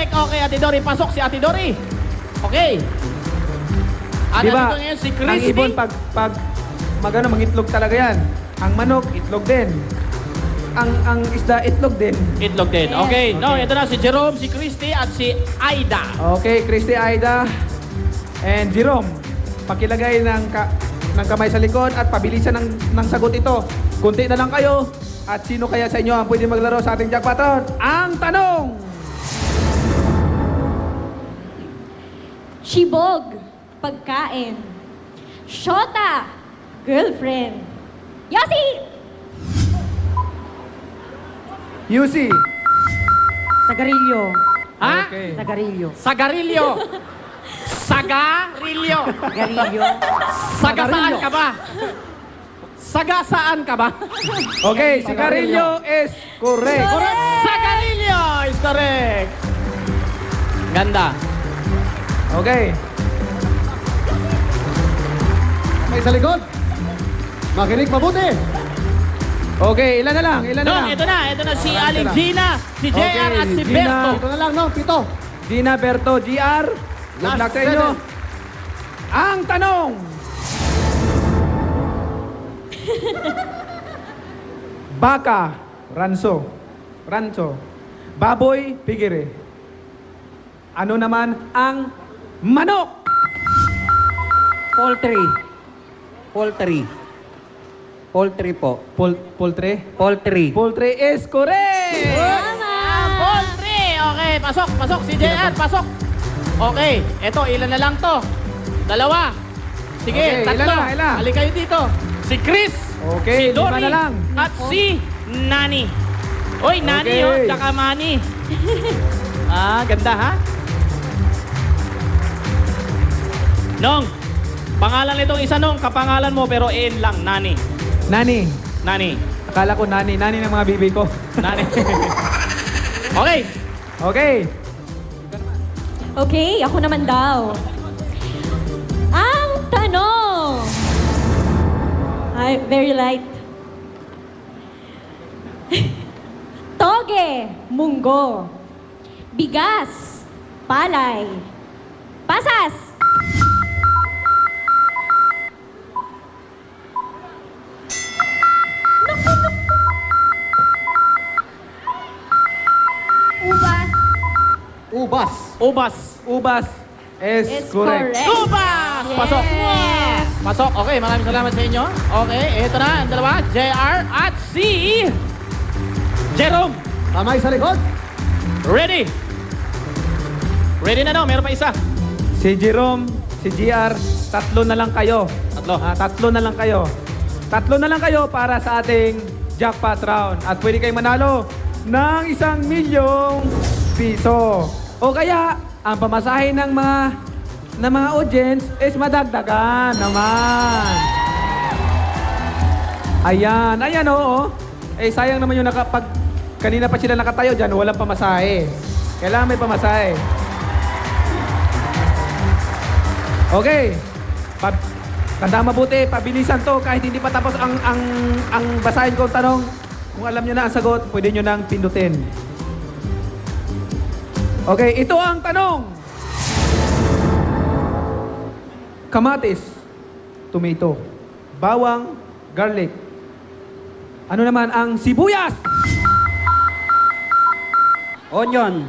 correct. Okay, Ate Dory. Pasok si Ate Dory. Okay. At Diba, dito ngayon si ang Christy. ibon pag mangitlog talaga yan. Ang manok, itlog din. Ang isda, itlog din. Itlog din. Yes. Okay. No, ito na si Jerome, si Christy, at si Aida. Okay, Christy, Aida, and Jerome. Pakilagay ng kamay sa likod at pabilisan ng sagot ito. Kunti na lang kayo. At sino kaya sa inyo ang pwede maglaro sa ating jackpot round? Ang tanong! Shibog, pagkain. Shota, girlfriend. Yossi! Yusi. Sagarilyo. Ha? Okay. Sagarilyo. Sagarilyo. Sagarilyo. Sagarilyo. Sagasaan ka ba? Sagasaan ka ba? Okay, sigarilyo is correct. Correct. Sagarilyo is correct. Ganda. Okay. May sa likod. Makinig mabuti. Okay, ilan na lang, ilan na No, lang. ito na si Aling Gina, si JR Okay, at si Gina. Berto. Ito na lang, no? Pito. Gina, Berto, GR. Good Last luck sa inyo. seven. Ang tanong! Baka, ranso. Ranso. Baboy, pigire. Ano naman ang manok? Poultry. Poultry. Poultry po. Poultry? Poultry. Poultry is correct! Tama! Poultry. Okay, pasok si JR, pasok. Okay, eto, ilan na lang to? Dalawa. Sige, Okay, tatlo. ilan na, ilan? Halika kayo dito. Si Chris, Okay, si Dory, lima na lang. at si Nani. Oy, Nani, Okay. oh, tsaka Manny. Ganda ha? Nong, pangalan nitong isa nong, kapangalan mo pero N lang, Nani. Nani. Nani. Akala ko nani. Nani ng mga bibi ko. Nani. Okay. Okay. Okay, ako naman daw. Ang tanong. Ay, very light. Toge, munggo. Bigas, palay. Pasas. Ubas. Ubas. Ubas. Ubas is Is correct. correct. Ubas! Pasok. Yes. Pasok. Okay, maraming salamat sa inyo. Okay, ito na ang dalawa. JR at si Jerome. Kamay sa likod. Ready? Ready na daw, meron pa isa. Si Jerome, si GR, tatlo na lang kayo. Tatlo. Tatlo na lang kayo. Tatlo na lang kayo para sa ating jackpot round. At pwede kayong manalo ng 1,000,000 piso. O kaya, ang pamasahe ng mga audience is madagdagan naman. Ayan oo. Eh sayang naman yung kanina pa sila nakatayo dyan, walang pamasahe. Kailangan may pamasahe. Okay. Tanda mabuti, pabilisan to kahit hindi pa tapos ang basahin ko ang tanong. Kung alam nyo na ang sagot, pwede nyo nang pindutin. Okay, ito ang tanong. Kamatis, tomato, bawang, garlic. Ano naman ang sibuyas? Onion.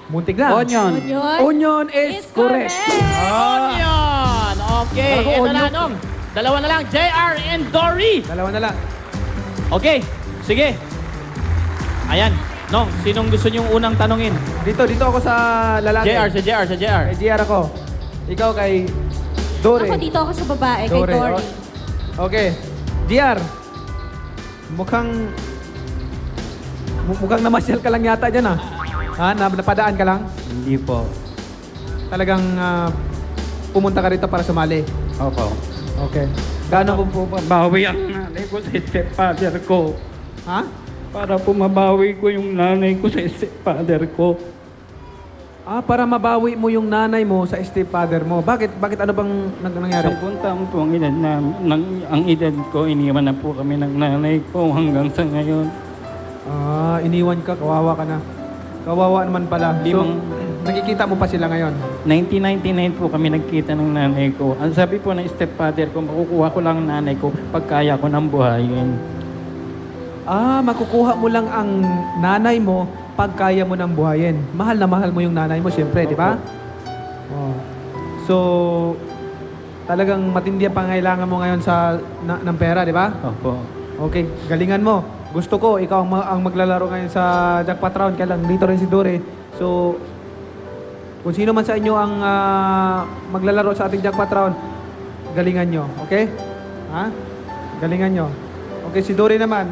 Muntik na. Onion. Onion is correct. Onion. Okay, Ako, ito na onion. nung. Dalawa na lang, JR and Dory. Dalawa na lang. Okay, sige. Ayan. Nong, sinong gusto niyong unang tanungin? Dito ako sa lalaki. JR. Kay JR ako. Ikaw kay Dory. Ako dito ako sa babae, kay Dory. Dory. Okay. JR. Mukhang namasyal ka lang yata dyan ah. Ha? Napadaan ka lang? Hindi po. Talagang pumunta ka rito para sumali. Opo. Okay. Gaano po po? Bawi ang nanay ko sa stepfather ko. Ha? Para po mabawi ko yung nanay ko sa stepfather ko. Para mabawi mo yung nanay mo sa stepfather mo. Bakit ano bang nangyari? 10 taon po ang edad na, ang edad ko, iniwan na po kami ng nanay ko hanggang sa ngayon. Iniwan ka, kawawa ka na. Kawawa naman pala. So, Limang- nakikita mo pa sila ngayon. 1999 po kami nagkita ng nanay ko. Ang sabi po ng stepfather ko, makukuha ko lang ang nanay ko pag kaya ko ng buhayin. Makukuha mo lang ang nanay mo pag kaya mo ng buhayin. Mahal na mahal mo yung nanay mo, siyempre, di ba? Oh. So, talagang matindi ang pangailangan mo ngayon ng pera, di ba? Opo. Okay, galingan mo. Gusto ko, ikaw ang maglalaro ngayon sa jackpot round. Kaya lang, dito rin si Dore. So, kung sino man sa inyo ang maglalaro sa ating jackpot round, galingan nyo. Okay? Ha? Galingan nyo. Okay, si Dore naman.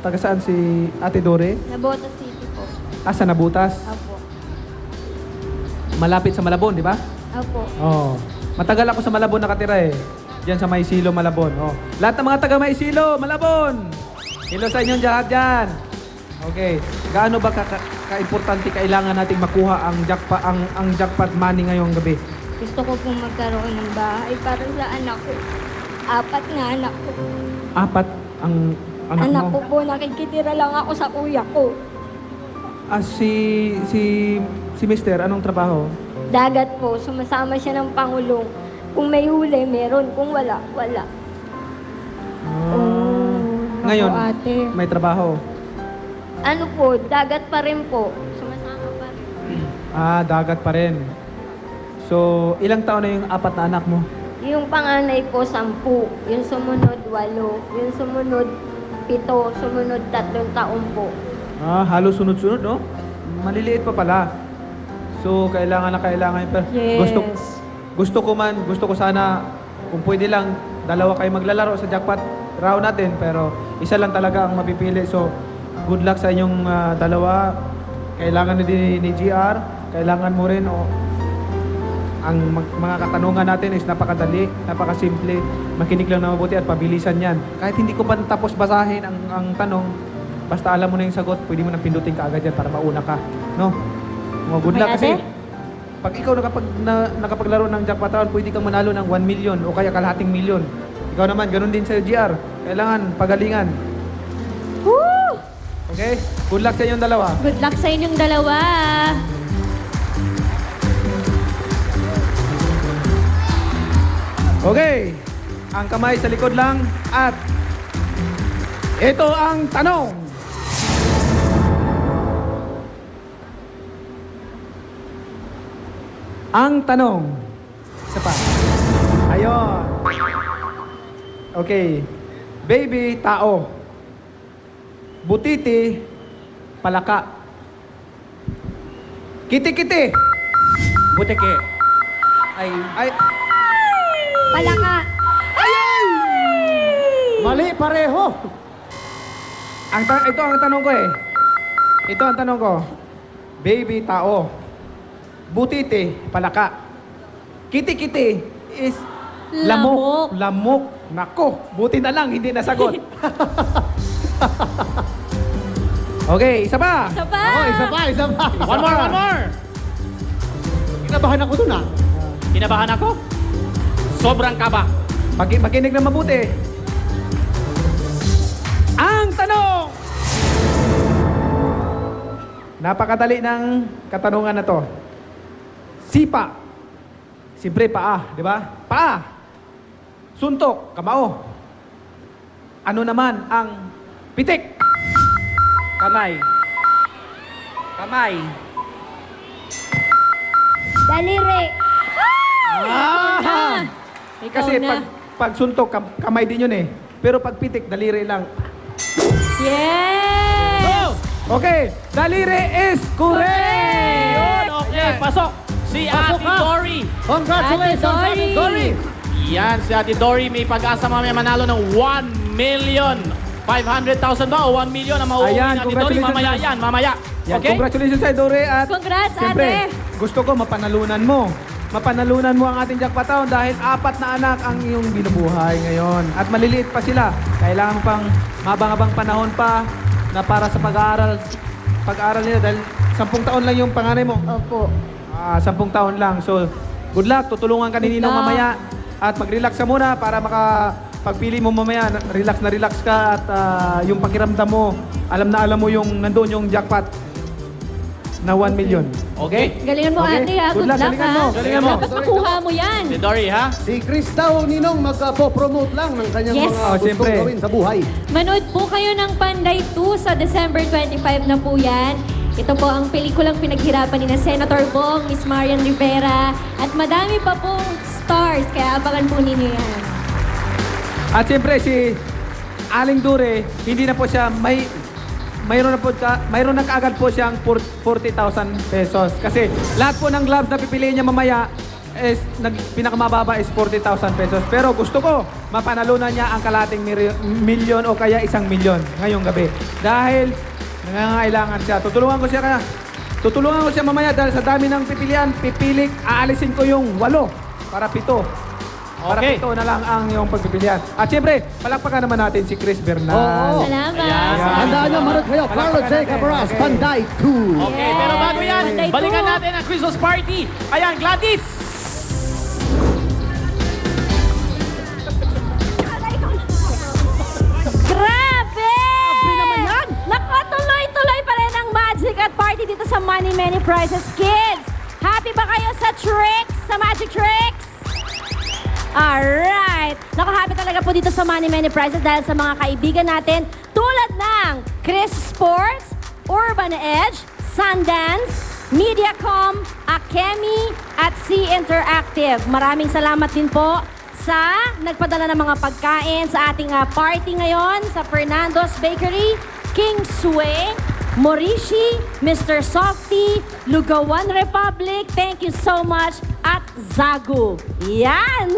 Taga saan si Ate Dore? Nabota City po. Sa Nabutas. Opo. Malapit sa Malabon, di ba? Opo. Oh. Matagal ako sa Malabon nakatira eh. Diyan sa Maysilo, Malabon. Oh. Lahat ng mga taga Maysilo, Malabon. Hello sa inyong lahat dyan. Okay. Gaano ba ka-importante kailangan nating makuha ang jackpot money ngayong gabi? Gusto ko pong magkaroon ng bahay para sa anak ko. 4 na anak ko. 4 ang anak Anak mo. ko po, nakikitira lang ako sa kuya ko. Si Mister, anong trabaho? Dagat po, sumasama siya ng Pangulong. Kung may huli, meron. Kung wala, wala. Ngayon, Ako, ate. may trabaho. Ano po, dagat pa rin po. Sumasama pa rin. Dagat pa rin. So, ilang taon na yung 4 na anak mo? Yung panganay po, 10. Yung sumunod, 8. Yung sumunod, 7. Sumunod, 3 taon po. Halos sunod-sunod, no? Maliliit pa pala. So, kailangan na kailangan. Pero Yes. gusto ko sana, kung pwede lang, 2 kayo maglalaro sa jackpot round natin, pero isa lang talaga ang mapipili. So, good luck sa inyong 2. Kailangan na din ni GR. Kailangan mo rin, ang mga katanungan natin is napakadali, napakasimple. Makinig lang na mabuti at pabilisan yan. Kahit hindi ko pa tapos basahin ang tanong, basta alam mo na yung sagot, pwede mo nang pindutin ka agad yan para mauna ka. No? Good luck kasi pag ikaw nakapaglaro ng jackpot round, pwede kang manalo ng 1 million o kaya kalahating milyon. Ikaw naman, ganun din sa GR. Kailangan pagalingan. Woo! Okay? Good luck sa inyong 2. Good luck sa inyong 2. Okay. Ang kamay sa likod lang at ito ang tanong. Ang tanong. Isa pa. Ayun. Okay. Baby, tao. Butiti, palaka. Kiti-kiti. Buteke. Ay, Ay, Palaka. Mali pareho. ito ang tanong ko eh. Ito ang tanong ko. Baby, tao. Butiti, palaka. Kiti-kiti is lamok. Lamok. Nako, buti na lang, hindi nasagot. Okay, isa pa. Isa pa. Isa pa. One more. Kinabahan ako dun Kinabahan ako? Sobrang kaba. Makinig na mabuti. Ang tanong! Napakadali ng katanungan na to. Sipa. Siyempre, paa. Di ba? Paa. Suntok. Kamao. Ano naman ang pitik? kamay. Kamay. Daliri. Kasi pag suntok, kamay din yun eh. Pero pag pitik, daliri lang. Yes! Okay, daliri is correct! Yun, okay. Pasok. Si Ate Dory. Congratulations, Ate Ate Dory. Dory. Yan, si Ate Dory may pag-asa mamaya manalo ng 1,500,000 ba o 1 million ang mauuwi Ayan, ni Ate Dory? congratulations, Mamaya ma'am. yan, mamaya. Yan, Okay? congratulations sa Dore at Congrats, siyempre, ate! gusto ko mapanalunan mo. Mapanalunan mo ang ating jackpot round dahil 4 na anak ang iyong binubuhay ngayon. At maliliit pa sila. Kailangan pang mabang-abang panahon pa na para sa pag-aaral nila dahil 10 taon lang yung panganay mo. Opo. 10 taon lang. So, good luck. Tutulungan ka ni Good Ninong luck. mamaya. At mag-relax ka muna para pagpili mo mamaya, relax na relax ka at yung pakiramdam mo, alam na alam mo yung nandoon yung jackpot. na 1 million. Okay. Galingan mo, Okay. ate, ha? Good Good luck, luck, galingan ha? mo. Galingan mo. Dapat makuha mo yan. Si Dory, ha? Si Chris daw, Ninong, magpo-promote lang ng kanyang Yes. mga Oh, gustong siyempre. gawin sa buhay. Manood po kayo ng Panday 2 sa December 25 na po yan. Ito po ang pelikulang pinaghirapan ni na Senator Bong, Miss Marian Rivera, at madami pa pong stars, kaya abangan po ninyo yan. At siyempre si Aling Dure, hindi na po siya mayroon na kaagad po siyang 40,000 pesos. Kasi lahat po ng gloves na pipiliin niya mamaya is pinakamababa is 40,000 pesos. Pero gusto ko mapanalunan niya ang kalating milyon o kaya 1 milyon ngayong gabi. Dahil nangangailangan siya. Tutulungan ko siya mamaya dahil sa dami ng pipilian, aalisin ko yung 8 para 7. Para Okay. 7 na lang ang yung pagpipilian. At siyempre, palakpakan naman natin si Chris Bernal. Oo. Salamat. Ayan. Handaan niyo, manood kayo. Carlo Palakpakan J. natin. Cabaras, Okay. Panday 2. Okay, pero bago yan, Panday balikan two. natin ang Christmas party. Ayan, Gladys! Grabe! naman yan! Naku, tuloy-tuloy pa rin ang magic at party dito sa Money Many Prizes Kids. Happy ba kayo sa tricks? Sa magic tricks? Alright! Naku, happy talaga po dito sa Money Many Prizes dahil sa mga kaibigan natin tulad ng Chris Sports, Urban Edge, Sundance, Mediacom, Akemi, at C Interactive. Maraming salamat din po sa nagpadala ng mga pagkain sa ating party ngayon sa Fernando's Bakery, King Sway, Morishi, Mr. Softy, Lugawan Republic, thank you so much, at Zagu. Yan!